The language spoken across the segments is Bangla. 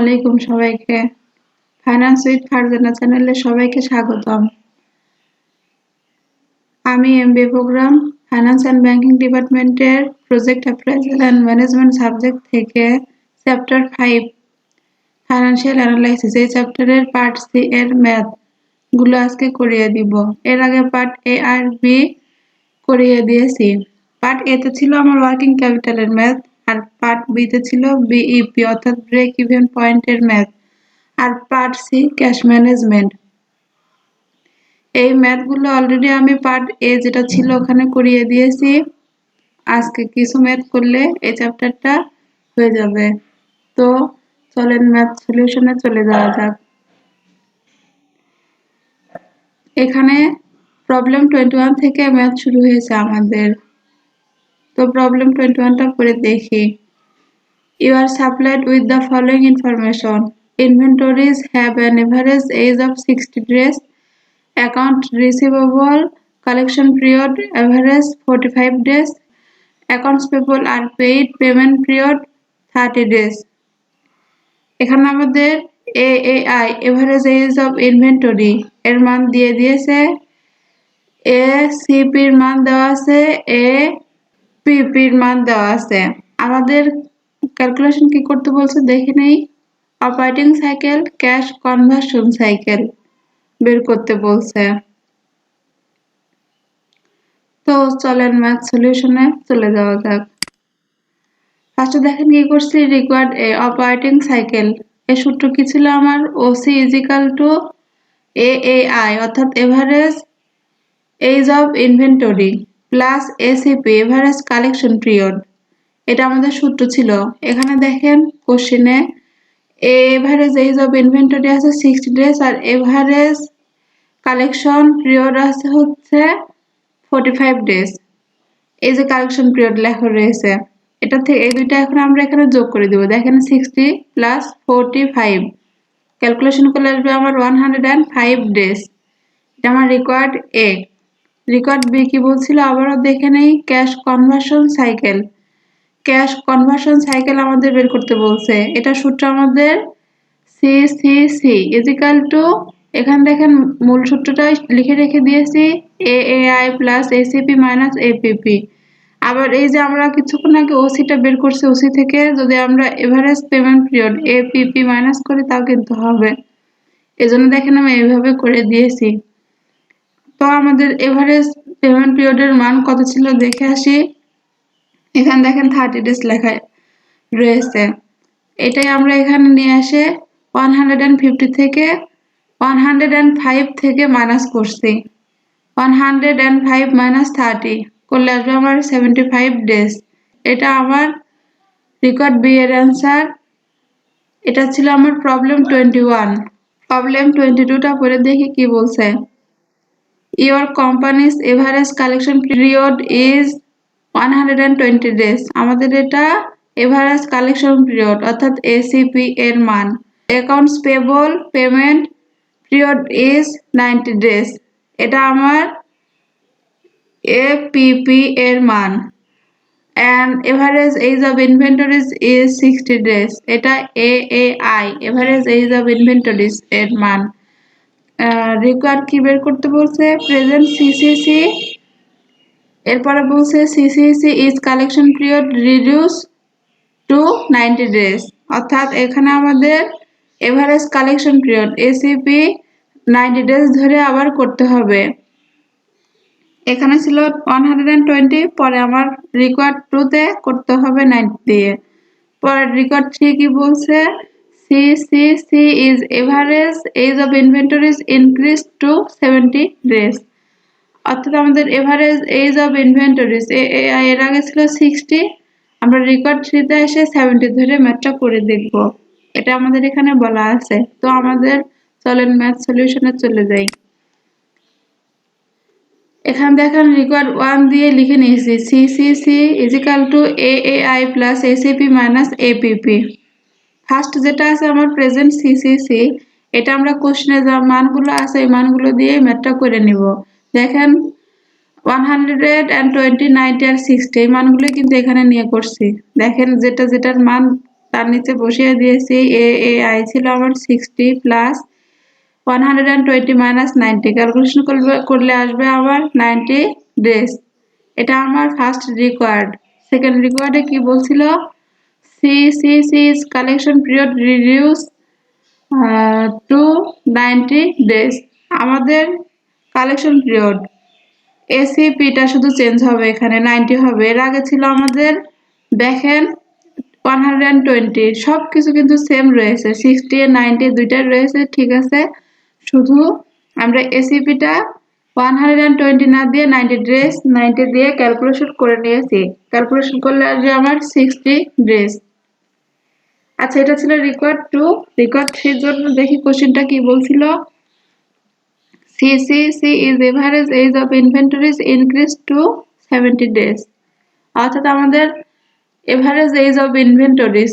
আলাইকুম সবাইকে। ফাইন্যান্স উইথ ফারজানা চ্যানেলে সবাইকে স্বাগতম। আমি MBA program finance and banking ডিপার্টমেন্টের project appraisal and management subject থেকে চ্যাপ্টার 5 ফাইন্যান্সিয়াল অ্যানালাইসিস এই চ্যাপ্টারের পার্ট সি এর ম্যাথ গুলো আজকে করিয়ে দিব। এর আগে পার্ট এ আর বি করিয়ে দিয়েছি। পার্ট এ তে ছিল আমার ওয়ার্কিং ক্যাপিটালের ম্যাথ, আর পার্ট বি তে ছিল বিইপি অর্থাৎ ব্রেক ইভেন পয়েন্টের ম্যাথ, আর পার্ট সি ক্যাশ ম্যানেজমেন্ট। এই ম্যাথগুলো অলরেডি আমি পার্ট এ যেটা ছিল ওখানে করিয়ে দিয়েছি। আজকে কিছু ম্যাথ করলে এই চ্যাপ্টারটা হয়ে যাবে। তো চলেন ম্যাথ সলিউশনে চলে যাওয়া যাক। এখানে প্রবলেম 21 থেকে ম্যাথ শুরু হয়েছে আমাদের। তো প্রবলেম 21টা করে দেখি। You are supplied with the following information. Inventories have an average age of 60 days. Account receivable collection period average 45 days. Accounts payable are paid payment period 30 days. এখানে আমাদের AAI average age of inventory এর মান দিয়ে দিয়েছে, ACP এর মান দেওয়া আছে, APP এর মান দেওয়া আছে। আমাদের ক্যালকুলেশন কি করতে বলছে দেখে নেই। Operating cycle, cash conversion cycle বের করতে বলছে। তো চলেন ম্যাথ সলিউশনে চলে যাওয়া যাক। ফার্স্টে দেখেন কি করছি, রিকোয়ার্ড এ অপারেটিং সাইকেল এর সূত্র কি ছিল আমার, OC is equal to AAI অর্থাৎ average age of inventory plus ACP average collection period. এটা আমাদের সূত্র ছিল। এখানে দেখেন কোশ্চেনে এভারেজ এজ অফ ইনভেন্টরি আছে 60 ডেজ আর এভারেজ কালেকশন পিরিয়ড আছে হচ্ছে 45 ডেজ। এই যে কালেকশন পিরিয়ড লেখা রয়েছে, এটা থেকে এই দুইটা এখন আমরা এখানে যোগ করে দিব। দেখেন 60 প্লাস 45 ক্যালকুলেশন করলে আসবে আমার 105 ডেজ। এটা আমার রিকোয়ার্ড এ। রিকোয়ার্ড বি কি বলছিল আবারও দেখে নেই, cash conversion cycle. Cash conversion cycle আমাদের বের করতে বলছে। এটা সূত্র আমাদের সিসিসি ইজ ইকুয়াল টু, এখানে দেখেন মূল সূত্রটা লিখে রেখে দিয়েছি, AAI plus ACP minus APP. আবার এই যে আমরা কিছুক্ষণ আগে ওসিটা বের করছি, ওসি থেকে যদি আমরা average payment period APP minus করি তাও কিন্তু হবে। এজন্য দেখেন আমি এইভাবে করে দিয়েছি। তো আমাদের এভারেজ পেমেন্ট পিরিয়ডের মান কত ছিল দেখে আসি। এখানে দেখেন 30 ডেজ লেখা রয়েছে। এটাই আমরা এখানে নিয়ে আসে 150 থেকে 105 থেকে মাইনাস করছি। 105 মাইনাস 30 করলে আসবে আমার 75 ডেজ। এটা আমার রিকোয়ার্ড বি এর অ্যান্সার। এটা ছিল আমার প্রবলেম 21। প্রবলেম 22টা পড়ে দেখি কি বলছে। Your company's average collection period is 120 days. আমাদের এটা এভারেজ কালেকশন পিরিয়ড অর্থাৎ এসিপি এর মান। Accounts payable payment period is 90 days. এটা আমার এপিপি এর মান। and average age of inventories is 60 days. এটা AAI average age of inventories এর মান। রিকোয়ার্ড কি বের করতে বলছে, প্রেজেন্ট সিসিসি। এরপরে বলছে CCC is collection period reduce to 90 days. অর্থাৎ এখানে আমাদের average collection period ACP 90 days ধরে আবার করতে হবে। এখানে ছিল 120, পরে আমার রিকোয়ার্ড 2 তে করতে হবে 90 দিয়ে। পরে রিকোয়ার্ড 3 কি বলছে, CCC is average age of inventories increase to 70 days. অর্থাৎ আমাদের এভারেজ এজ অফ ইনভেন্টরিজ এর আগে ছিল 60, আমরা রিকোয়ার্ড 3 তে এসে 70 ধরে ম্যাথটা করে দেখব। এটা আমাদের এখানে বলা আছে। তো আমাদের চলেন ম্যাথ সলিউশনে চলে যাই। এখানে দেখেন রিকোয়ার্ড 1 দিয়ে লিখে নিয়েছি, CCC is equal to AAI plus ACP minus APP. First যেটা আছে আমার প্রেজেন্ট সিসিসি, এটা আমরা কোশ্চেনে যা মানগুলো আছে এই মানগুলো দিয়ে ম্যাথটা করে নিব। দেখেন 120, 90 আর 60 এই মানগুলো কিন্তু এখানে নিয়ে করছি। দেখেন যেটার মান তার নিচে বসিয়ে দিয়েছি এআই ছিল আমার 60 প্লাস 120 মাইনাস 90, ক্যালকুলেশন করলে আসবে আমার 90 ডেজ। এটা আমার ফার্স্ট রিকোয়ার্ড। সেকেন্ড রিকোয়ার্ডে কি বলছিল, CCC's collection period reduce to 90 days। আমাদের কালেকশন পিরিয়ড এসিপিটা শুধু চেঞ্জ হবে, এখানে 90 হবে। এর আগে ছিল আমাদের দেখেন 120, সব কিছু কিন্তু সেম রয়েছে, 60 90 দুইটাই রয়েছে, ঠিক আছে। শুধু আমরা এসিপিটা 120 না দিয়ে 90 ডেজ 90 দিয়ে ক্যালকুলেশন করে নিয়েছি। ক্যালকুলেশন করলে আসবে আমার 60 ডেজ। আচ্ছা, এটা ছিল রিকোয়ার্ড 2। রিকোয়ার্ড 3 এর জন্য দেখি কোশ্চেনটা কি বলছিল। CCC is average age of inventories increased to 70 days। অর্থাৎ আমাদের এভারেজ এজ অফ ইনভেন্টরিজ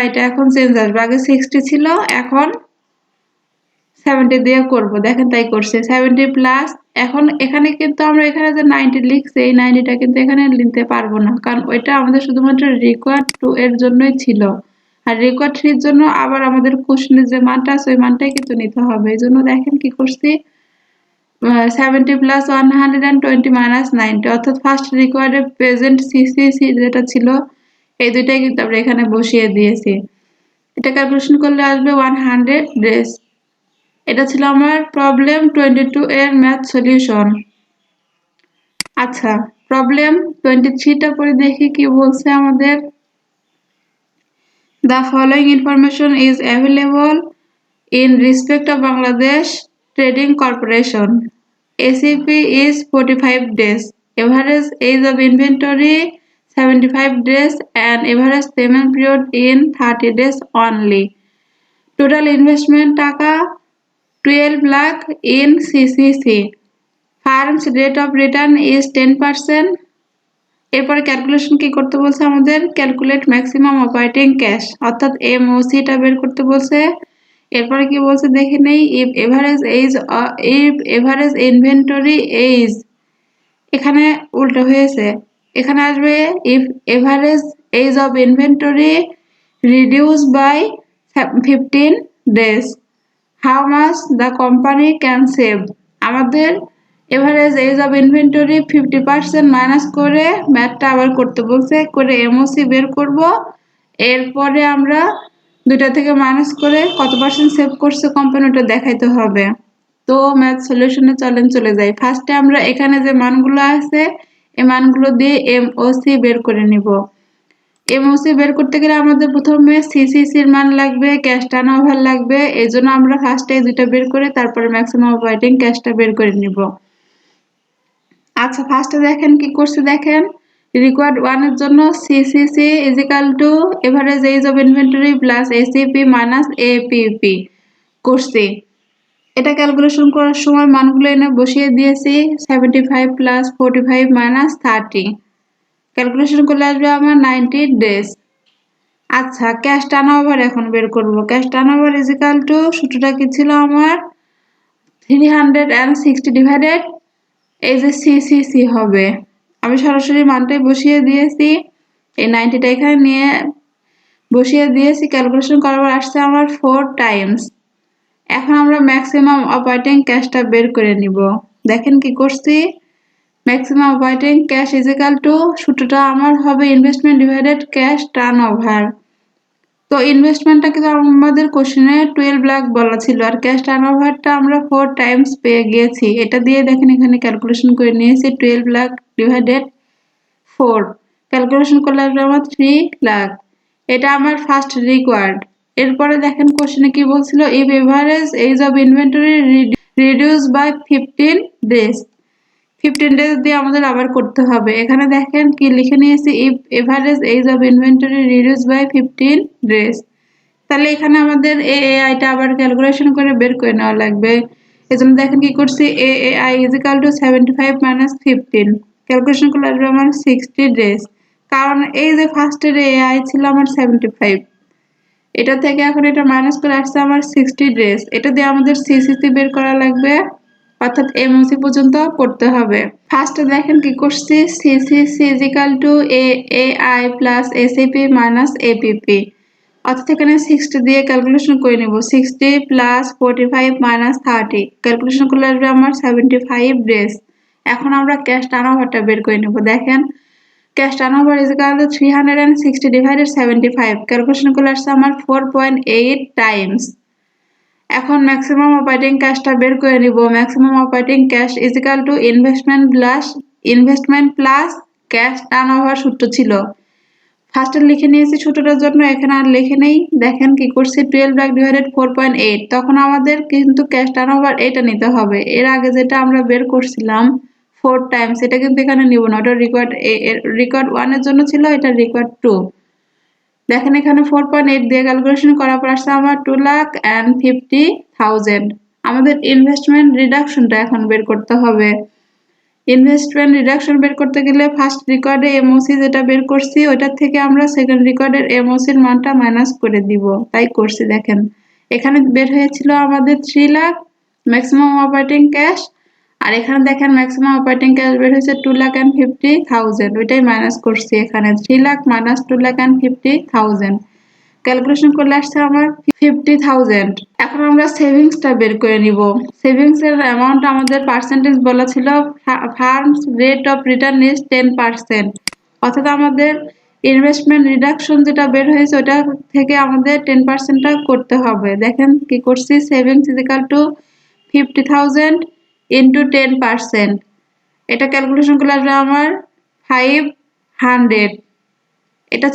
এটা এখন চেঞ্জ আসবে। আগে 60 ছিল, এখন 70 দিয়ে করব। দেখেন তাই করছে, 70 প্লাস। এখন এখানে কিন্তু আমরা এখানে যে 90 লিখছি, এই 90টা কিন্তু এখানে লিখতে পারবো না, কারণ ওইটা আমাদের শুধুমাত্র রিকোয়ার্ড 2 এর জন্যই ছিল। আর রিকোয়ার্ড 3 এর জন্য আবার আমাদের কোশ্চেনের যে মানটা আছে ওই মানটাই কিন্তু নিতে হবে। এই জন্য দেখেন কি করছি, 70 প্লাস 120 মাইনাস 90, অর্থাৎ ফার্স্ট রিকোয়ার্ডের প্রেজেন্ট সিসিসি যেটা ছিল এই দুইটাই কিন্তু আমরা এখানে বসিয়ে দিয়েছি। এটা ক্যালকুলেশন করলে আসবে 100 ডেজ। এটা ছিল আমার প্রবলেম 22 এর ম্যাথ সলিউশন। আচ্ছা, প্রবলেম 23টা পরে দেখি কি বলছে আমাদের। The following information is available in respect of Bangladesh Trading Corporation. ACP is 45 days, average age of inventory 75 days, and average payment period in 30 days only. Total investment টাকা 12 lakh in CCC. Firm's rate of return is 10%. এরপরে ক্যালকুলেশন কি করতে বলছে আমাদের, ক্যালকুলেট ম্যাক্সিমাম অপারেটিং ক্যাশ, অর্থাৎ এমওসিটা বের করতে বলছে। এরপরে কি বলছে দেখে নেই, ইফ এভারেজ ইনভেন্টরি এজ, এখানে উল্টো হয়েছে, এখানে আসবে if average age of inventory reduce by 15 days, how much the company can save. আমাদের average age of inventory 50% minus করে ম্যাথটা আবার করতে বলছে, করে এমওসি বের করব। এরপরে আমরা দুইটা থেকে মাইনাস করে কত পার্সেন্ট সেভ করছে কোম্পানি ওটা দেখাইতে হবে। তো ম্যাথ সলিউশনে চলে যাই। ফার্স্টে আমরা এখানে যে মানগুলো আছে এই মানগুলো দিয়ে এমওসি বের করে নিব। এমওসি বের করতে গেলে আমাদের প্রথমে সিসিসির মান লাগবে, ক্যাশ টার্নওভার লাগবে। এই জন্য আমরা ফার্স্টে দুইটা বের করে তারপরে ম্যাক্সিমাম অপারেটিং ক্যাশটা বের করে নিব। আচ্ছা, ফার্স্টে দেখেন কি করছে, দেখেন রিকোয়ার্ড 1 এর জন্য CCC is equal to average age of inventory plus ACP minus APP করছি। এটা ক্যালকুলেশন করার সময় মানগুলো এনে বসিয়ে দিয়েছি, 75 প্লাস 45 মাইনাস 30, ক্যালকুলেশন করলে আসবে আমার 90 ডেজ। আচ্ছা, ক্যাশ টার্নওভার এখন বের করব। Cash turnover is equal two, সূত্রটা কি ছিল আমার, 360 ডিভাইডেড এই যে সিসিসি হবে। আমি সরাসরি মানটাই বসিয়ে দিয়েছি, এই 90টা এখানে নিয়ে বসিয়ে দিয়েছি। ক্যালকুলেশন করার আসছে আমার 4 টাইমস। এখন আমরা ম্যাক্সিমাম অপারেটিং ক্যাশটা বের করে নিব। দেখেন কি করছি, maximum operating cash is equal two, সূত্রটা আমার হবে ইনভেস্টমেন্ট ডিভাইডেড ক্যাশ টার্নওভার। তো ইনভেস্টমেন্টটা কিন্তু আমাদের কোশ্চেনে 12 লাখ বলা ছিল, আর ক্যাশ টার্নওভারটা আমরা 4 টাইমস পেয়ে গিয়েছি। এটা দিয়ে দেখেন এখানে ক্যালকুলেশন করে নিয়েছি, 12 লাখ ডিভাইডেড 4, ক্যালকুলেশন করলে আসবে আমার 3 লাখ। এটা আমার ফার্স্ট রিকোয়ার্ড। এরপরে দেখেন কোশ্চেনে কি বলছিল, if average age of inventory reduce by 15 days. 15 days দিয়ে আমাদের আবার করতে হবে। এখানে দেখেন কি লিখে নিয়েছি, if average age of inventory reduce by 15 days. তাহলে এখানে আমাদের এআইটা আবার ক্যালকুলেশন করে বের করে নেওয়া লাগবে। এজন্য দেখেন কি করছি, AI is equal two 75 minus 15, calculation করলে আসবে আমার 60 ডেজ। কারণ এই যে ফার্স্টের এআই ছিল আমার 75, এটা থেকে এখন এটা মাইনাস করে আসছে আমার 60 ডেজ। এটা দিয়ে আমাদের সিসিসি বের করা লাগবে, অর্থাৎ এমওসি পর্যন্ত করতে হবে। ফার্স্টে দেখেন কি করছি, CCC is equal to AI plus ACP minus APP. অর্থাৎ এখানে 60 দিয়ে ক্যালকুলেশন করে নেব। 60 প্লাস 45 মাইনাস 30 ক্যালকুলেশন করলে আসবে আমার 75 ডেজ। এখন আমরা ক্যাশ টার্নওভারটা বের করে নেব। দেখেন cash turnover is equal two 360 divided 75 calculation করলে আসছে আমার 4.8 টাইমস। এখন ম্যাক্সিমাম অপারেটিং ক্যাশটা বের করে নিব। Maximum operating cash is equal two investment plus cash turnover সূত্র ছিল। ফার্স্টে লিখে নিয়েছি ছোটটার জন্য, এখানে আর লিখে নেই। দেখেন কি করছি 12 লাখ ডিভাইডেড 4.8, তখন আমাদের কিন্তু ক্যাশ টার্নওভার এটা নিতে হবে। এর আগে যেটা আমরা বের করছিলাম 4 টাইমস, এটা কিন্তু এখানে নিব না, ওটা রেকর্ড 1 এর জন্য ছিল, এটা রেকর্ড 2। দেখেন এখানে 4.8 দিয়ে ক্যালকুলেশন করার পর আসছে আমার 2,50,000। আমাদের ইনভেস্টমেন্ট রিডাকশনটা এখন বের করতে হবে। ইনভেস্টমেন্ট রিডাকশন বের করতে গেলে ফার্স্ট রেকর্ডে এমওসি যেটা বের করছি ওইটার থেকে আমরা সেকেন্ড রেকর্ডের এমওসির মানটা মাইনাস করে দিব, তাই করছি। দেখেন এখানে বের হয়েছিল আমাদের 3 লাখ ম্যাক্সিমাম অপারেটিং ক্যাশ, আর এখানে দেখেন ম্যাক্সিমাম অপারেটিং ক্যাশ বের হয়েছে 2,50,000, ওইটাই মাইনাস করছি। এখানে 3 লাখ মাইনাস 2,50,000 ক্যালকুলেশন করলে আসছে আমার 50,000। এখন আমরা সেভিংসটা বের করে নিব। সেভিংস এর অ্যামাউন্ট আমাদের পার্সেন্টেজ বলা ছিল, firms rate of return is 10%, অর্থাৎ আমাদের ইনভেস্টমেন্ট রিডাকশন যেটা বের হয়েছে ওটা থেকে আমাদের 10%টা করতে হবে। দেখেন কি করছি, savings is equal two 50,000 into 10%, এটা ক্যালকুলেশন করলে আসবে আমার 500। এটা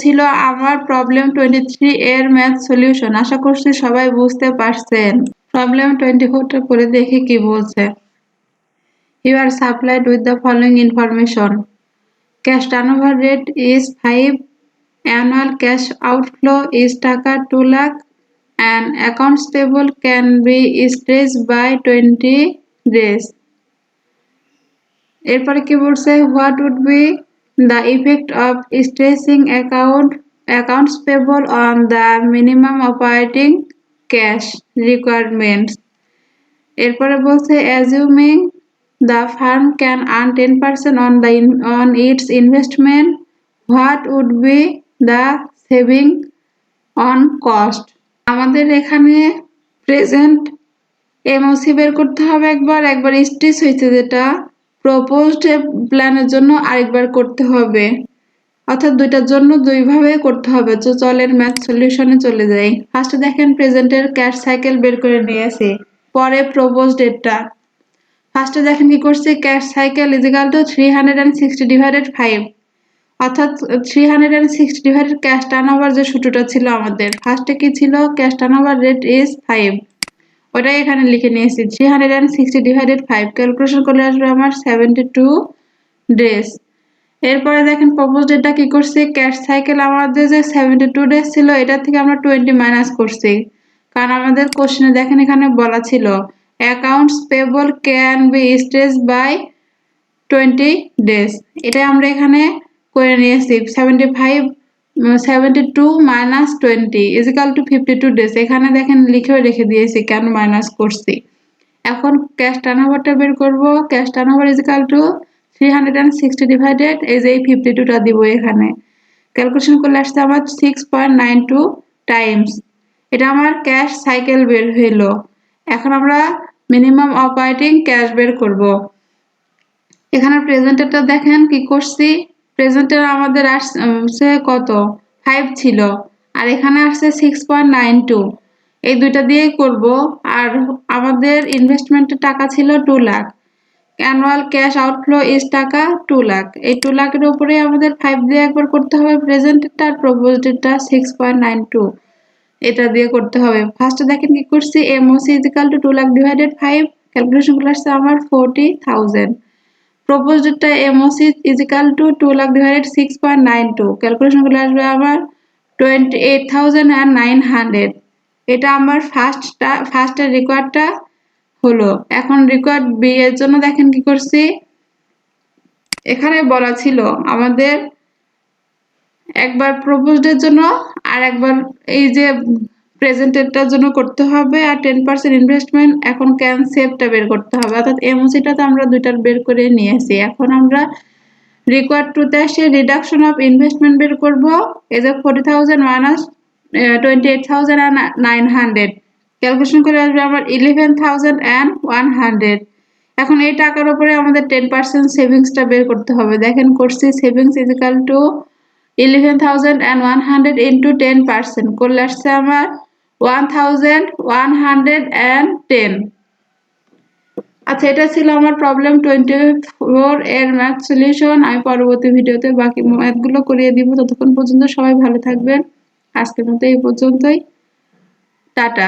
ছিল আমার প্রবলেম 23 এর ম্যাথ সলিউশন। আশা করছি সবাই বুঝতে পারছেন। প্রবলেম 24টা করে দেখি কি বলছে। You are supplied with the following information. Cash turnover rate is 5, annual cash outflow is টাকা 2 lakh, and accounts payable can be stretched by 20 days. এরপরে কি বলছে, what would be the effect of stretching accounts payable on the minimum operating cash requirements. এরপরে বলছে assuming the firm can earn 10% on its investment, what would be the saving on cost? আমাদের এখানে প্রেজেন্ট এমওসি বের করতে হবে একবার স্ট্রেচ হয়েছে যেটা প্রপোজড প্ল্যানের জন্য আরেকবার করতে হবে, অর্থাৎ দুইটার জন্য দুইভাবে করতে হবে। তো চলেন ম্যাথ সলিউশনে চলে যাই। ফার্স্টে দেখেন প্রেজেন্টের ক্যাশ সাইকেল বের করে নিয়েছি, পরে প্রপোজড ডেটটা। ফার্স্টে দেখেন কি করছি, cash cycle is equal two 360 divided 5, অর্থাৎ 360 ডিভাইডেড ক্যাশ টার্নওভার যে সূত্রটা ছিল আমাদের। ফার্স্টে কি ছিল, ক্যাশ টার্নওভার রেট ইজ 5, ওটাই এখানে লিখে নিয়েছি। 360 ডিভাইডেড 5 ক্যালকুলেশন করলে আসবে আমার 72 ডেজ। এরপরে দেখেন প্রপোজ ডেটটা কি করছি, ক্যাশ সাইকেল আমাদের যে 72 ডেজ ছিল এটা থেকে আমরা 20 মাইনাস করছি, কারণ আমাদের কোশ্চেনে দেখেন এখানে বলা ছিল accounts payable can be stretched by 20 days. এটাই আমরা এখানে করে নিয়েছি। 72 minus 20 is equal to 52 days. এখানে দেখেন লিখেও রেখে দিয়েছি কেন মাইনাস করছি। এখন ক্যাশ টার্নওভারটা বের করব। Cash turnover is equal two 360 divided এই যে 52টা দিব এখানে। ক্যালকুলেশন করলে আসছে আমার 6.92 টাইমস। এটা আমার ক্যাশ সাইকেল বের হইলো। এখন আমরা মিনিমাম অপারেটিং ক্যাশ বের করব। এখানে প্রেজেন্টেরটা দেখেন কি করছি, প্রেজেন্টের আমাদের আসছে কত 5 ছিল, আর এখানে আসছে 6.92, এই দুইটা দিয়েই করব। আর আমাদের ইনভেস্টমেন্টের টাকা ছিল 2 lakh, annual cash outflow is টাকা 2 লাখ। এই 2 লাখের উপরে আমাদের 5 দিয়ে একবার করতে হবে প্রেজেন্টেরটা, আর প্রপোজডেরটা 6.92 এটা দিয়ে করতে হবে। ফার্স্টে দেখেন কি করছি, MOC is equal to 2 lakh divided 5, calculation করলে আসছে আমার 40,000। প্রপোজডেরটা MOC is equal to 2 lakh divided 6.92, calculation করলে আসবে আমার 28,900। এটা আমার ফার্স্টের রেকর্ডটা হলো। এখন রেকর্ড বি এর জন্য দেখেন কি করছি, এখানে বলা ছিল আমাদের একবার প্রপোজডের জন্য আর একবার এই যে প্রেজেন্টেরটার জন্য করতে হবে, আর 10% ইনভেস্টমেন্ট এখন ক্যান সেভটা বের করতে হবে, অর্থাৎ এমওসিটা তো আমরা দুইটার বের করে নিয়েছি। এখন আমরা রিকোয়ার্ড টুতে আসে রিডাকশন অফ ইনভেস্টমেন্ট বের করব। এই যে 40,000 মাইনাস 28,900 ক্যালকুলেশন করে আসবে আমার 11,100। এখন এই টাকার উপরে আমাদের 10% সেভিংসটা বের করতে হবে। দেখেন করছি savings is equal to 11,100 into 10% করলে আসছে আমার 1,110। আচ্ছা, এটা ছিল আমার প্রবলেম 24 এর ম্যাথ সলিউশন। আমি পরবর্তী ভিডিওতে বাকি ম্যাথগুলো করিয়ে দিব। ততক্ষণ পর্যন্ত সবাই ভালো থাকবেন। আজকের মতো এই পর্যন্তই। টাটা।